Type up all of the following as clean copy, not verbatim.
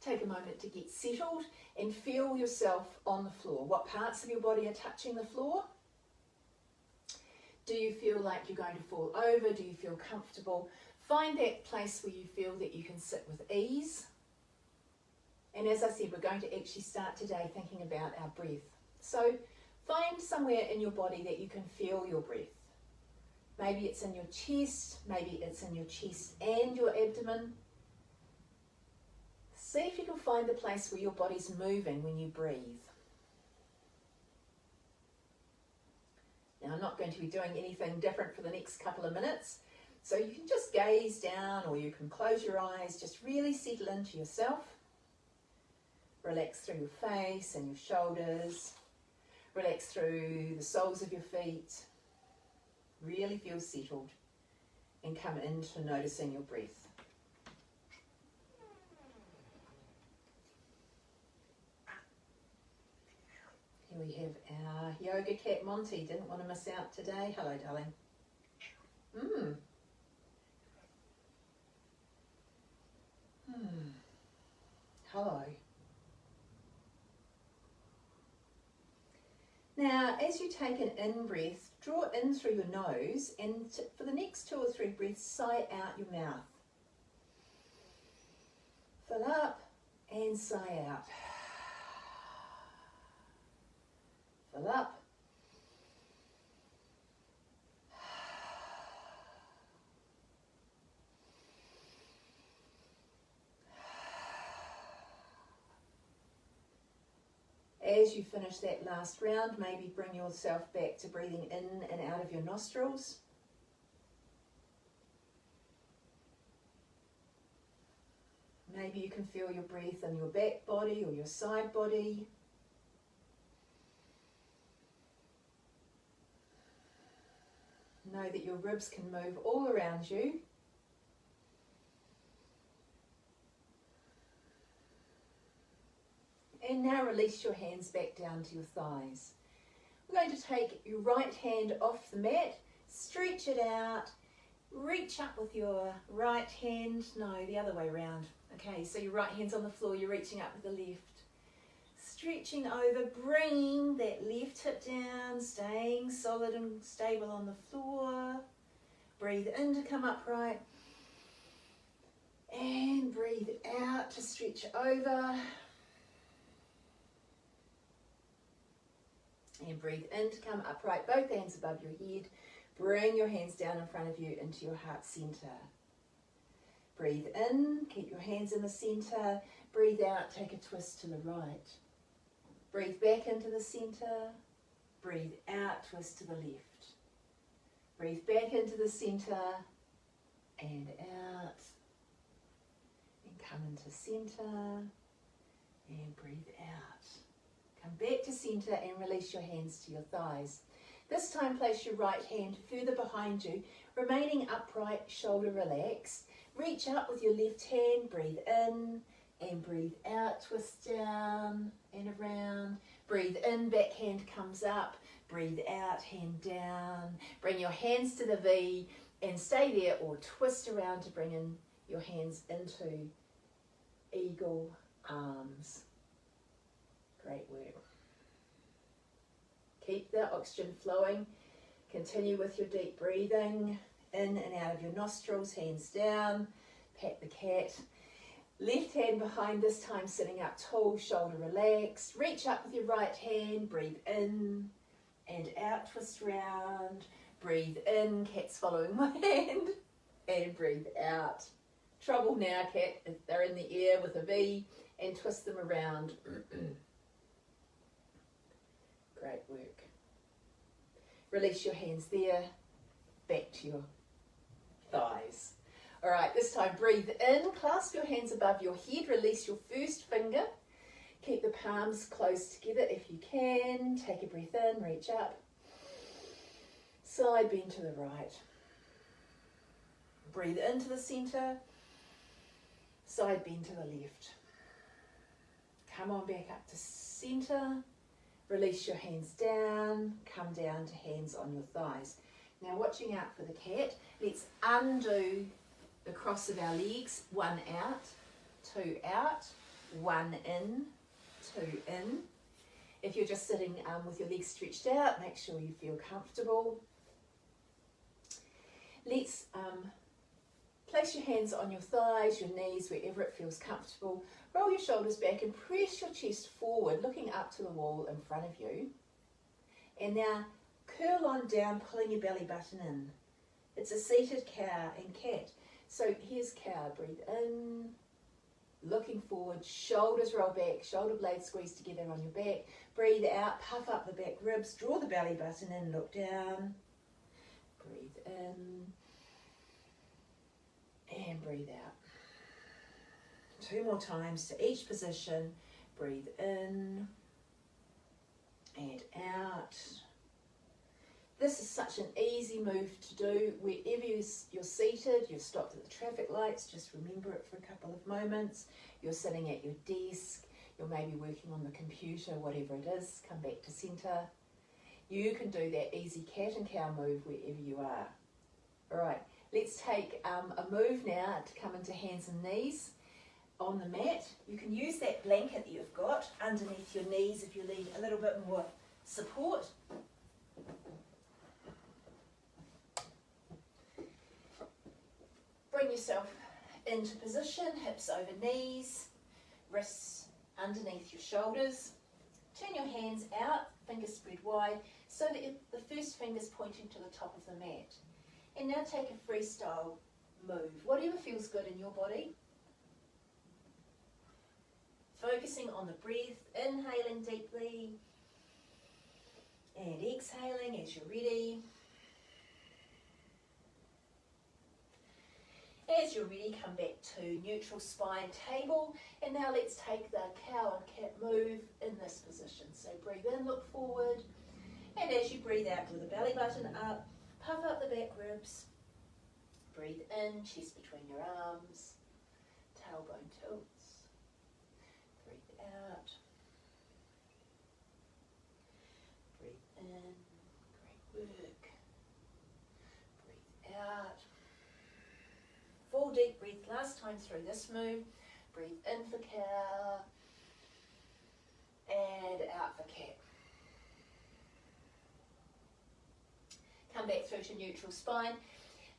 take a moment to get settled and feel yourself on the floor. What parts of your body are touching the floor? Do you feel like you're going to fall over? Do you feel comfortable? Find that place where you feel that you can sit with ease. And as I said, we're going to actually start today thinking about our breath. So find somewhere in your body that you can feel your breath. Maybe it's in your chest, maybe it's in your chest and your abdomen. See if you can find the place where your body's moving when you breathe. Now, I'm not going to be doing anything different for the next couple of minutes, so you can just gaze down or you can close your eyes, just really settle into yourself. Relax through your face and your shoulders. Relax through the soles of your feet. Really feel settled and come into noticing your breath. Here we have our yoga cat Monty. Didn't want to miss out today. Hello, darling. Hello. Now, as you take an in-breath, draw it in through your nose, and for the next 2 or 3 breaths, sigh out your mouth. Fill up and sigh out. Fill up. As you finish that last round, maybe bring yourself back to breathing in and out of your nostrils. Maybe you can feel your breath in your back body or your side body. Know that your ribs can move all around you. And now release your hands back down to your thighs. We're going to take your right hand off the mat, stretch it out, reach up with your right hand, no, the other way around. Okay, so your right hand's on the floor, you're reaching up with the left. Stretching over, bringing that left hip down, staying solid and stable on the floor. Breathe in to come upright. And breathe out to stretch over. And breathe in to come upright, both hands above your head. Bring your hands down in front of you into your heart center. Breathe in, keep your hands in the center. Breathe out, take a twist to the right. Breathe back into the center. Breathe out, twist to the left. Breathe back into the center and out. And come into center and breathe out. Come back to center and release your hands to your thighs. This time place your right hand further behind you, remaining upright, shoulder relaxed. Reach up with your left hand, breathe in and breathe out, twist down and around. Breathe in, back hand comes up, breathe out, hand down. Bring your hands to the V and stay there or twist around to bring in your hands into eagle arms. Great work. Keep the oxygen flowing. Continue with your deep breathing. In and out of your nostrils, hands down. Pat the cat. Left hand behind, this time sitting up tall, shoulder relaxed. Reach up with your right hand. Breathe in and out, twist round. Breathe in, cat's following my hand. And breathe out. Trouble now, cat, if they're in the air with a V, and twist them around. Great work. Release your hands there, back to your thighs. All right, this time breathe in, clasp your hands above your head, release your first finger. Keep the palms close together if you can. Take a breath in, reach up. Side bend to the right. Breathe into the center. Side bend to the left. Come on back up to center. Release your hands down. Come down to hands on your thighs. Now watching out for the cat. Let's undo the cross of our legs. 1 out, 2 out. 1 in, 2 in. If you're just sitting with your legs stretched out, make sure you feel comfortable. Let's place your hands on your thighs, your knees, wherever it feels comfortable. Roll your shoulders back and press your chest forward, looking up to the wall in front of you. And now curl on down, pulling your belly button in. It's a seated cow and cat. So here's cow, breathe in, looking forward, shoulders roll back, shoulder blades squeeze together on your back. Breathe out, puff up the back ribs, draw the belly button in, look down. Breathe in and breathe out. 2 more times to each position. Breathe in and out. This is such an easy move to do. Wherever you're seated, you've stopped at the traffic lights, just remember it for a couple of moments. You're sitting at your desk, you're maybe working on the computer, whatever it is, come back to centre. You can do that easy cat and cow move wherever you are. All right, let's take a move now to come into hands and knees on the mat. You can use that blanket that you've got underneath your knees if you need a little bit more support. Bring yourself into position, hips over knees, wrists underneath your shoulders. Turn your hands out, fingers spread wide, so that the first finger's pointing to the top of the mat. And now take a freestyle move, whatever feels good in your body. Focusing on the breath, inhaling deeply and exhaling as you're ready. As you're ready, come back to neutral spine table, and now let's take the cow and cat move in this position. So breathe in, look forward, and as you breathe out, draw the belly button up, puff up the back ribs. Breathe in, chest between your arms, tailbone tilts. Breathe out. Breathe in, great work. Breathe out. Full deep breath last time through this move. Breathe in for cow and out for cat. Come back through to neutral spine.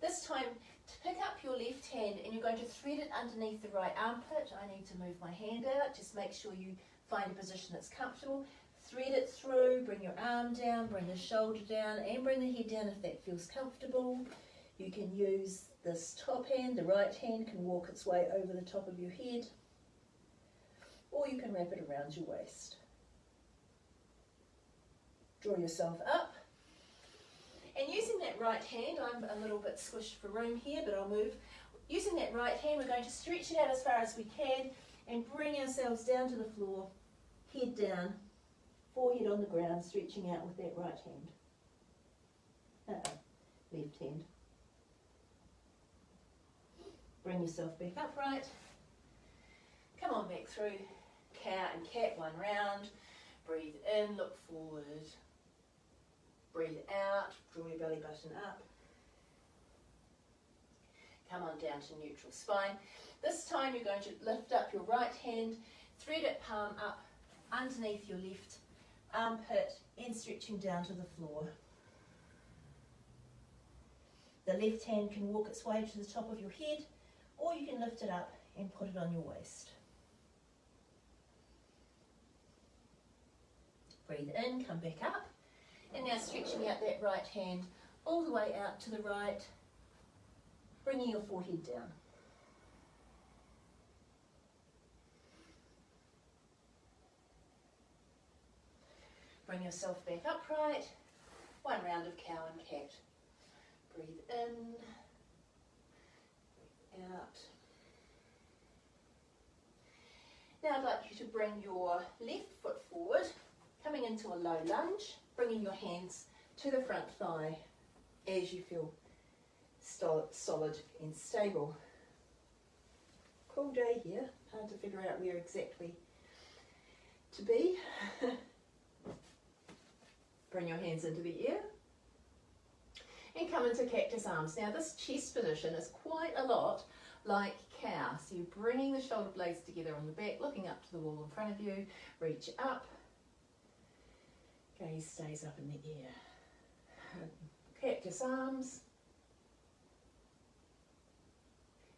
This time to pick up your left hand and you're going to thread it underneath the right armpit. I need to move my hand out. Just make sure you find a position that's comfortable. Thread it through, bring your arm down, bring the shoulder down and bring the head down if that feels comfortable. You can use this top hand, the right hand can walk its way over the top of your head, or you can wrap it around your waist. Draw yourself up, and using that right hand, I'm a little bit squished for room here, but I'll move. Using that right hand, we're going to stretch it out as far as we can and bring ourselves down to the floor, head down, forehead on the ground, stretching out with that right hand. Left hand. Bring yourself back upright. Come on back through cow and cat, one round. Breathe in, look forward. Breathe out, draw your belly button up. Come on down to neutral spine. This time you're going to lift up your right hand, thread it palm up underneath your left armpit and stretching down to the floor. The left hand can walk its way to the top of your head, or you can lift it up and put it on your waist. Breathe in, come back up, and now stretching out that right hand all the way out to the right, bringing your forehead down. Bring yourself back upright, one round of cow and cat. Breathe in, breathe out. Now I'd like you to bring your left foot forward, coming into a low lunge, bringing your hands to the front thigh as you feel solid and stable. Cool day here, hard to figure out where exactly to be. Bring your hands into the air and come into cactus arms. Now this chest position is quite a lot like cow. So you're bringing the shoulder blades together on your back, looking up to the wall in front of you, reach up, gaze stays up in the air. Cactus arms,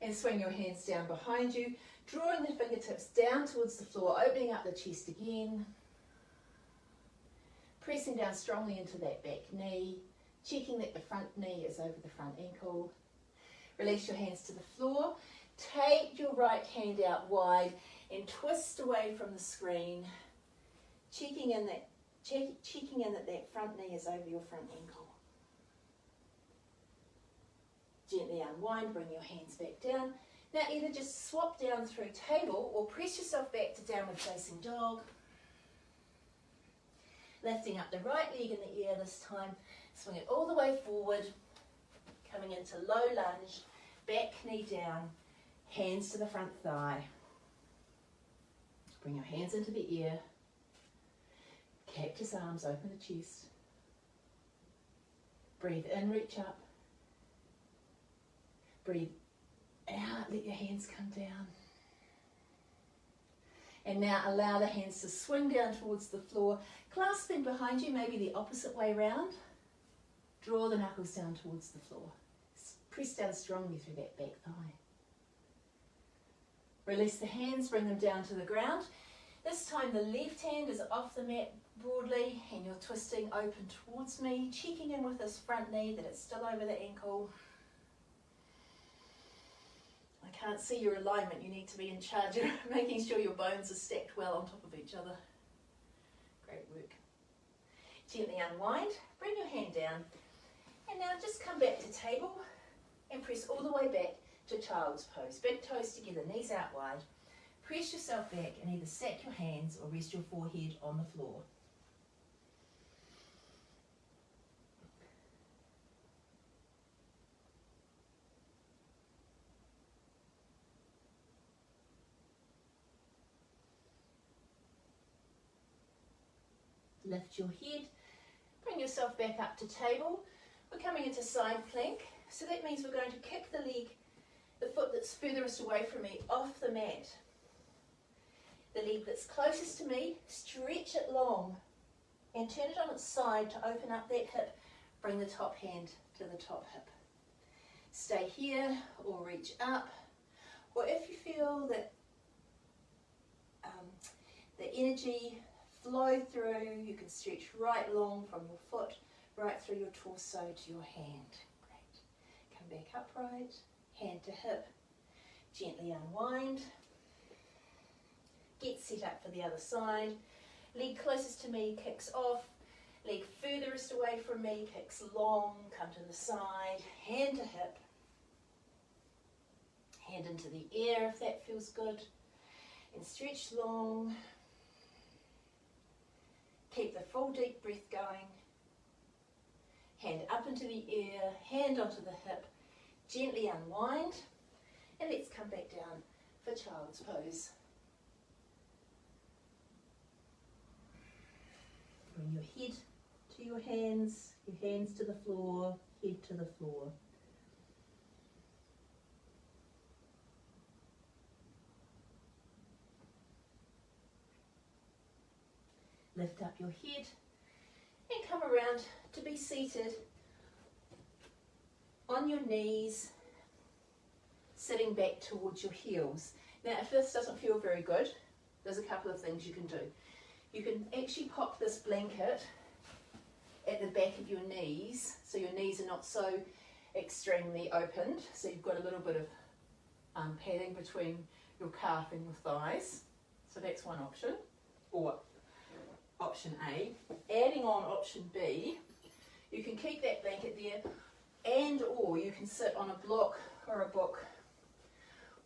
and swing your hands down behind you, drawing the fingertips down towards the floor, opening up the chest again, pressing down strongly into that back knee, checking that the front knee is over the front ankle. Release your hands to the floor, take your right hand out wide and twist away from the screen, checking in that that front knee is over your front ankle. Gently unwind, bring your hands back down. Now either just swap down through table or press yourself back to downward facing dog. Lifting up the right leg in the air this time, swing it all the way forward, coming into low lunge, back knee down, hands to the front thigh. Bring your hands into the ear, cactus arms, open the chest. Breathe in, reach up. Breathe out, let your hands come down. And now allow the hands to swing down towards the floor, clasping behind you, maybe the opposite way round. Draw the knuckles down towards the floor. Press down strongly through that back thigh. Release the hands, bring them down to the ground. This time the left hand is off the mat broadly and you're twisting open towards me, checking in with this front knee that it's still over the ankle. I can't see your alignment, you need to be in charge of making sure your bones are stacked well on top of each other. Great work. Gently unwind, bring your hand down, and now just come back to table and press all the way back to child's pose. Big toes together, knees out wide. Press yourself back and either stack your hands or rest your forehead on the floor. Lift your head, bring yourself back up to table. We're coming into side plank, so that means we're going to kick the leg, the foot that's furthest away from me, off the mat. The leg that's closest to me, stretch it long and turn it on its side to open up that hip. Bring the top hand to the top hip. Stay here or reach up, or if you feel that the energy flow through, you can stretch right long from your foot right through your torso to your hand. Great. Come back upright, hand to hip, gently unwind. Get set up for the other side. Leg closest to me kicks off, leg furthest away from me kicks long, come to the side, hand to hip, hand into the air if that feels good, and stretch long. Keep the full deep breath going. Hand up into the air, hand onto the hip, gently unwind, and let's come back down for child's pose. Bring your head to your hands to the floor, head to the floor. Lift up your head and come around to be seated on your knees, sitting back towards your heels. Now, if this doesn't feel very good, there's a couple of things you can do. You can actually pop this blanket at the back of your knees, so your knees are not so extremely opened, so you've got a little bit of padding between your calf and your thighs. So that's one option, or option A. Adding on option B, you can keep that blanket there, and or you can sit on a block or a book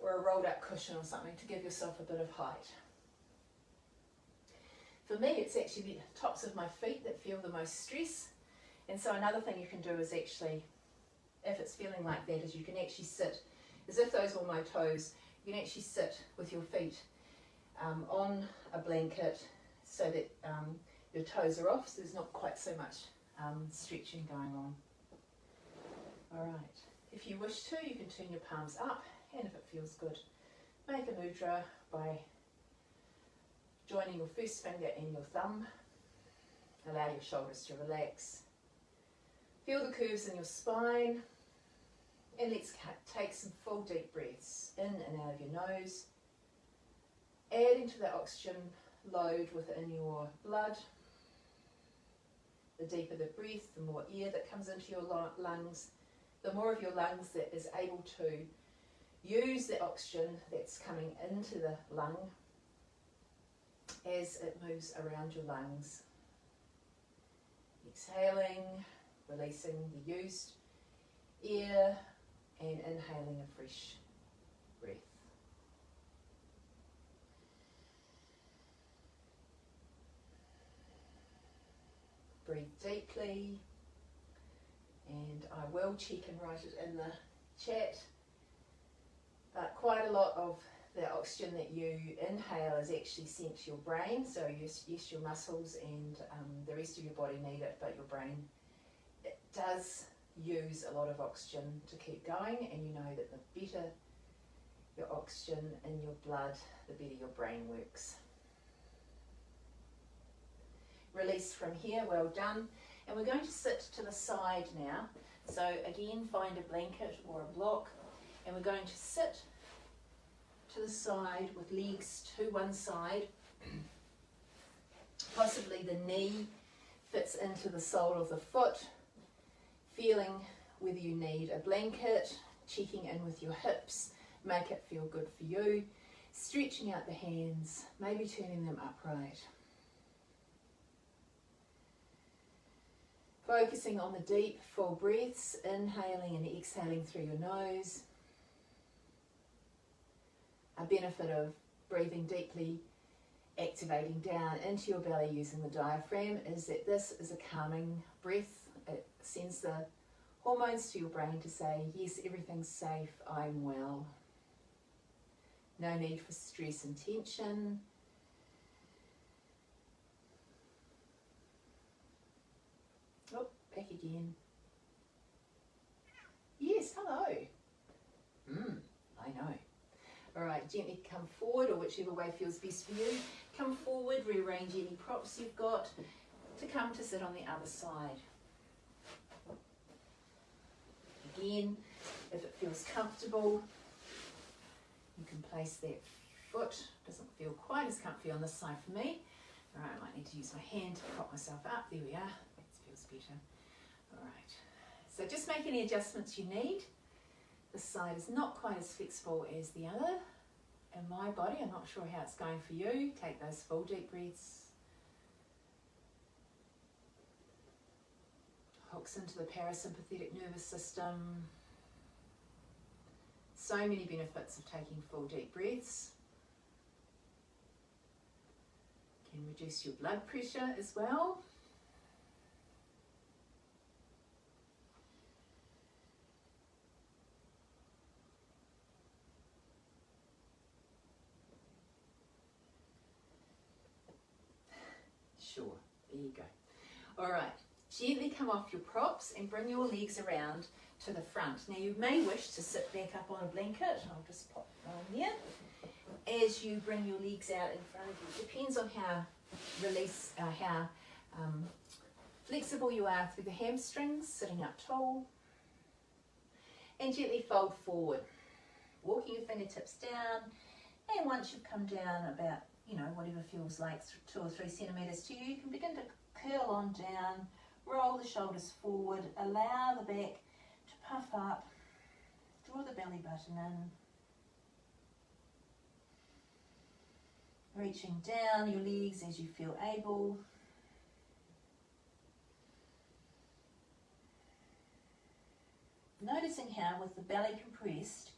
or a rolled up cushion or something to give yourself a bit of height. For me, it's actually the tops of my feet that feel the most stress, and so another thing you can do is actually, if it's feeling like that, is you can actually sit as if those were my toes. You can actually sit with your feet on a blanket so that your toes are off, so there's not quite so much stretching going on. Alright, if you wish to, you can turn your palms up And if it feels good, make a mudra by joining your first finger and your thumb. Allow your shoulders to relax. Feel the curves in your spine. And let's take some full deep breaths in and out of your nose. Adding to the oxygen load within your blood. The deeper the breath, the more air that comes into your lungs, the more of your lungs that is able to use the oxygen that's coming into the lung as it moves around your lungs. Exhaling, releasing the used air and inhaling a fresh breath. Breathe deeply, and I will check and write it in the chat, but quite a lot of the oxygen that you inhale is actually sent to your brain, so yes, your muscles and the rest of your body need it, but your brain, it does use a lot of oxygen to keep going, and you know that the better your oxygen in your blood, the better your brain works. Release from here, well done. And we're going to sit to the side now. So again, find a blanket or a block, and we're going to sit to the side with legs to one side. Possibly the knee fits into the sole of the foot. Feeling whether you need a blanket, checking in with your hips, make it feel good for you. Stretching out the hands, maybe turning them upright. Focusing on the deep, full breaths, inhaling and exhaling through your nose. A benefit of breathing deeply, activating down into your belly using the diaphragm is that this is a calming breath. It sends the hormones to your brain to say, yes, everything's safe, I'm well. No need for stress and tension. Oh, back again. Yes, hello. I know. All right, gently come forward, or whichever way feels best for you. Come forward, rearrange any props you've got to come to sit on the other side. Again, if it feels comfortable, you can place that foot. Doesn't feel quite as comfy on this side for me. All right, I might need to use my hand to prop myself up. There we are. That feels better. All right. So just make any adjustments you need. This side is not quite as flexible as the other. In my body, I'm not sure how it's going for you. Take those full deep breaths. Hooks into the parasympathetic nervous system. So many benefits of taking full deep breaths. Can reduce your blood pressure as well. Sure, there you go. All right, gently come off your props and bring your legs around to the front. Now you may wish to sit back up on a blanket. I'll just pop it on there. As you bring your legs out in front of you, depends on how flexible you are through the hamstrings, sitting up tall. And gently fold forward, walking your fingertips down, and once you've come down about, whatever feels like 2 or 3 centimetres to you, you can begin to curl on down, roll the shoulders forward, allow the back to puff up, draw the belly button in, reaching down your legs as you feel able. Noticing how with the belly compressed,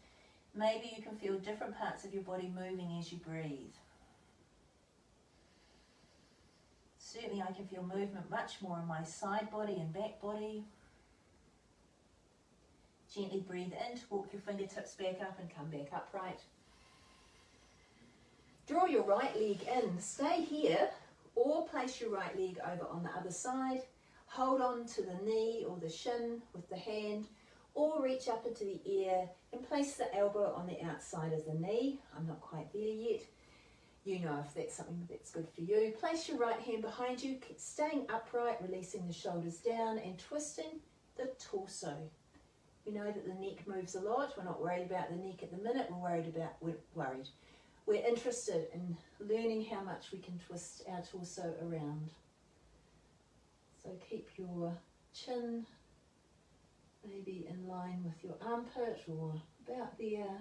maybe you can feel different parts of your body moving as you breathe. Certainly I can feel movement much more in my side body and back body. Gently breathe in to walk your fingertips back up and come back upright. Draw your right leg in. Stay here or place your right leg over on the other side. Hold on to the knee or the shin with the hand, or reach up into the air And place the elbow on the outside of the knee. I'm not quite there yet. You know if that's something that's good for you. Place your right hand behind you, staying upright, releasing the shoulders down and twisting the torso. You know that the neck moves a lot. We're not worried about the neck at the minute. We're interested in learning how much we can twist our torso around. So keep your chin maybe in line with your armpit or about there.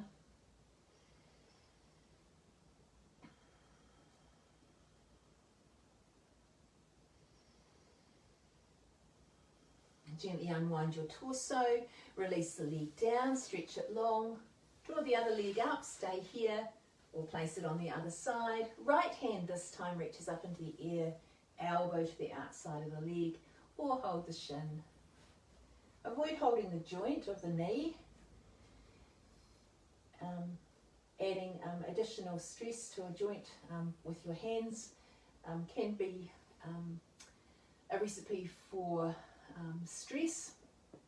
Gently unwind your torso, release the leg down, stretch it long, draw the other leg up, stay here, or place it on the other side. Right hand this time reaches up into the air, elbow to the outside of the leg, or hold the shin. Avoid holding the joint of the knee. Adding additional stress to a joint with your hands can be a recipe for stress,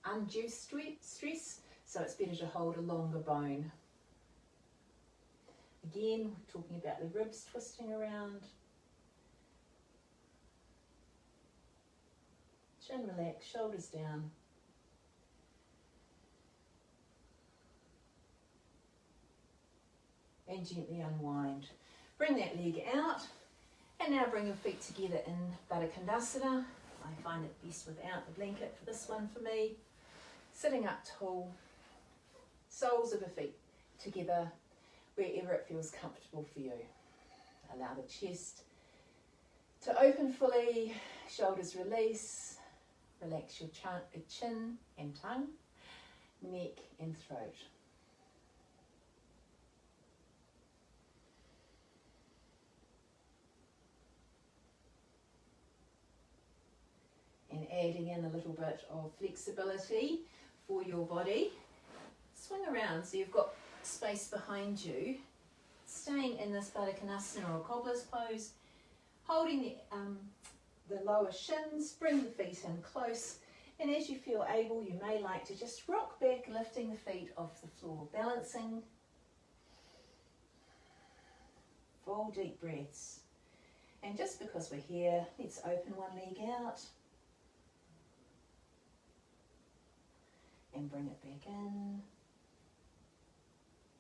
undue stress, so it's better to hold a longer bone. Again, we're talking about the ribs twisting around. Chin relaxed, shoulders down. And gently unwind. Bring that leg out, and now bring your feet together in Baddha Konasana. I find it best without the blanket for this one for me. Sitting up tall, soles of the feet together wherever it feels comfortable for you. Allow the chest to open fully, shoulders release, relax your chin and tongue, neck and throat. And adding in a little bit of flexibility for your body. Swing around so you've got space behind you, staying in this Baddha Konasana or cobbler's pose, holding the lower shins, bring the feet in close, and as you feel able, you may like to just rock back, lifting the feet off the floor, balancing. Full deep breaths. And just because we're here, let's open one leg out. And bring it back in.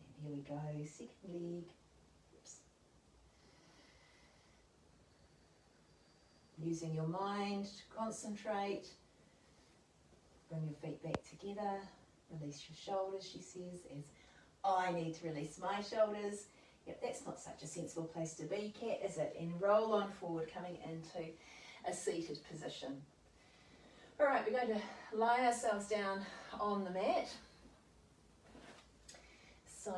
And here we go, second leg. Oops. Using your mind to concentrate. Bring your feet back together. Release your shoulders, she says, as I need to release my shoulders. Yep, that's not such a sensible place to be, cat, is it? And roll on forward, coming into a seated position. All right, we're going to lie ourselves down on the mat. So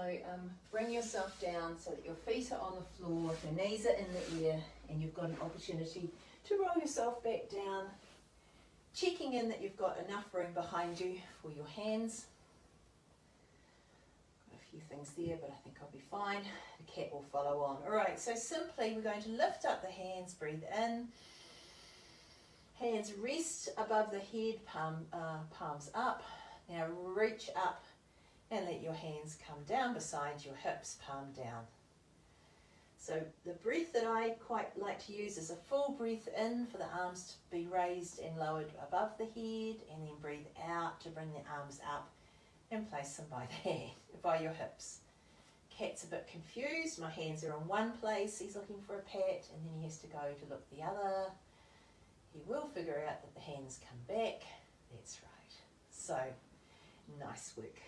bring yourself down so that your feet are on the floor, your knees are in the air, and you've got an opportunity to roll yourself back down, checking in that you've got enough room behind you for your hands. Got a few things there, but I think I'll be fine. The cat will follow on. All right, so simply we're going to lift up the hands, breathe in. Hands rest above the head, palms up. Now reach up and let your hands come down beside your hips, palm down. So the breath that I quite like to use is a full breath in for the arms to be raised and lowered above the head, and then breathe out to bring the arms up and place them by your hips. Cat's a bit confused. My hands are in one place. He's looking for a pat, and then he has to go to look the other. He will figure out that the hands come back. That's right. So, nice work.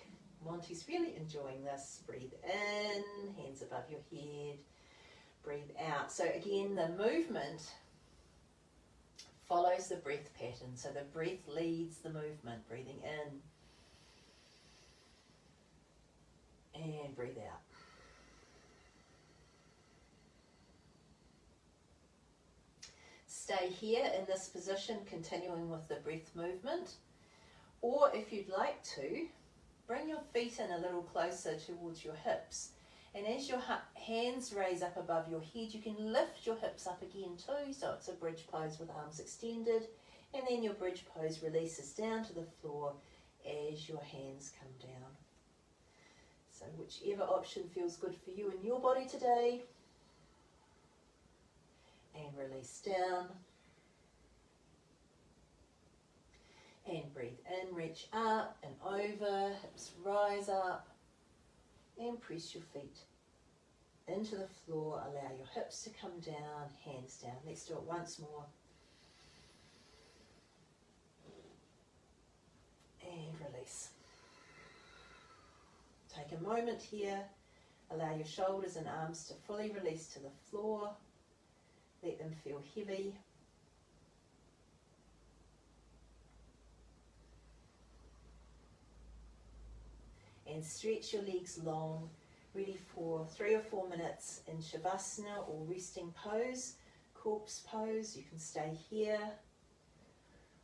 Monty's really enjoying this. Breathe in, hands above your head. Breathe out. So again, the movement follows the breath pattern. So the breath leads the movement. Breathing in and breathe out. Stay here in this position, continuing with the breath movement. Or if you'd like to, bring your feet in a little closer towards your hips. And as your hands raise up above your head, you can lift your hips up again too. So it's a bridge pose with arms extended. And then your bridge pose releases down to the floor as your hands come down. whichever option feels good for you and your body today. And release down. And breathe in, reach up and over, hips rise up. And press your feet into the floor. Allow your hips to come down, hands down. Let's do it once more. And release. Take a moment here. Allow your shoulders and arms to fully release to the floor. Let them feel heavy. And stretch your legs long, ready for 3 or 4 minutes in Shavasana or resting pose, corpse pose. You can stay here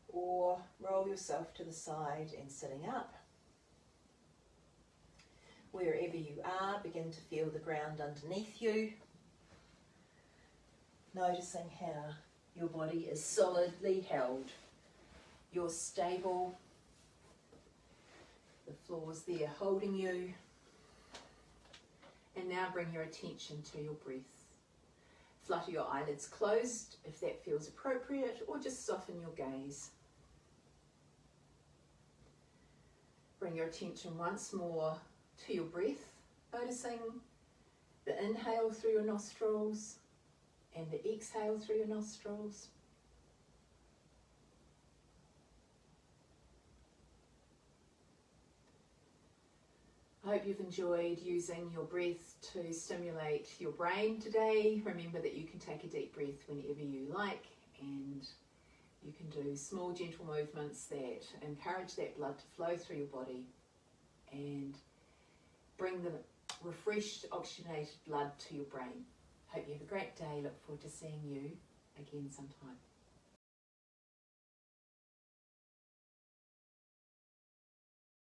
or roll yourself to the side and sitting up. Wherever you are, begin to feel the ground underneath you. Noticing how your body is solidly held. You're stable. The floor's there holding you. And now bring your attention to your breath. Flutter your eyelids closed if that feels appropriate, or just soften your gaze. Bring your attention once more to your breath, noticing the inhale through your nostrils and the exhale through your nostrils. I hope you've enjoyed using your breath to stimulate your brain today. Remember that you can take a deep breath whenever you like, and you can do small gentle movements that encourage that blood to flow through your body and bring the refreshed, oxygenated blood to your brain. Hope you have a great day. Look forward to seeing you again sometime.